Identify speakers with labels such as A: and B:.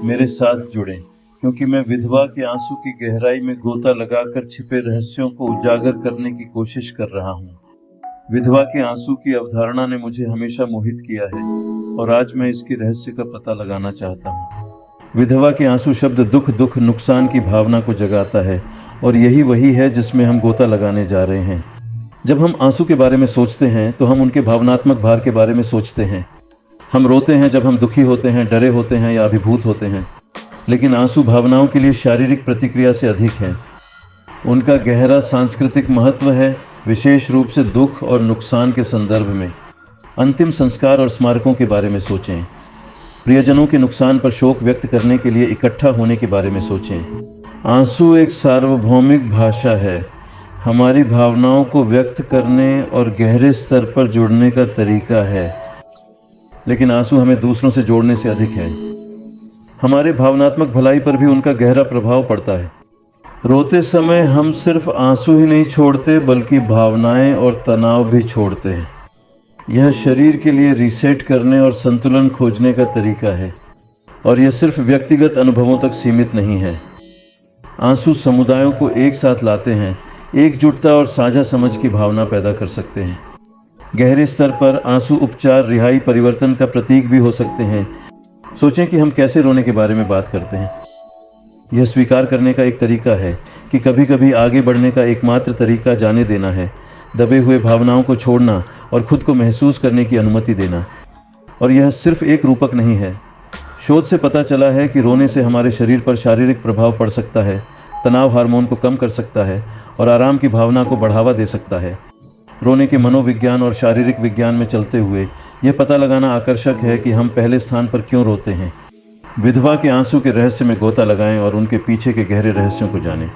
A: मेरे साथ जुड़ें, क्योंकि मैं विधवा के आंसू की गहराई में गोता लगाकर छिपे रहस्यों को उजागर करने की कोशिश कर रहा हूँ। विधवा के आंसू की अवधारणा ने मुझे हमेशा मोहित किया है और आज मैं इसके रहस्य का पता लगाना चाहता हूँ। विधवा के आंसू शब्द दुख, नुकसान की भावना को जगाता है और यही वही है जिसमें हम गोता लगाने जा रहे हैं। जब हम आंसू के बारे में सोचते हैं तो हम उनके भावनात्मक भार के बारे में सोचते हैं। हम रोते हैं जब हम दुखी होते हैं, डरे होते हैं या अभिभूत होते हैं, लेकिन आंसू भावनाओं के लिए शारीरिक प्रतिक्रिया से अधिक है। उनका गहरा सांस्कृतिक महत्व है, विशेष रूप से दुख और नुकसान के संदर्भ में। अंतिम संस्कार और स्मारकों के बारे में सोचें। प्रियजनों के नुकसान पर शोक व्यक्त करने के लिए इकट्ठा होने के बारे में सोचें। आंसू एक सार्वभौमिक भाषा है, हमारी भावनाओं को व्यक्त करने और गहरे स्तर पर जुड़ने का तरीका है, लेकिन आंसू हमें दूसरों से जोड़ने से अधिक है। हमारे भावनात्मक भलाई पर भी उनका गहरा प्रभाव पड़ता है। रोते समय हम सिर्फ आंसू ही नहीं छोड़ते, बल्कि भावनाएं और तनाव भी छोड़ते हैं। यह शरीर के लिए रीसेट करने और संतुलन खोजने का तरीका है, और यह सिर्फ व्यक्तिगत अनुभवों तक सीमित नहीं है। आंसू समुदायों को एक साथ लाते हैं, एकजुटता और साझा समझ की भावना पैदा कर सकते हैं। गहरे स्तर पर आंसू उपचार, रिहाई, परिवर्तन का प्रतीक भी हो सकते हैं। सोचें कि हम कैसे रोने के बारे में बात करते हैं। यह स्वीकार करने का एक तरीका है कि कभी-कभी आगे बढ़ने का एकमात्र तरीका जाने देना है, दबे हुए भावनाओं को छोड़ना और खुद को महसूस करने की अनुमति देना। और यह सिर्फ एक रूपक नहीं है। शोध से पता चला है कि रोने से हमारे शरीर पर शारीरिक प्रभाव पड़ सकता है, तनाव हार्मोन को कम कर सकता है और आराम की भावना को बढ़ावा दे सकता है। रोने के मनोविज्ञान और शारीरिक विज्ञान में चलते हुए यह पता लगाना आकर्षक है कि हम पहले स्थान पर क्यों रोते हैं। विधवा के आंसू के रहस्य में गोता लगाएं और उनके पीछे के गहरे रहस्यों को जानें।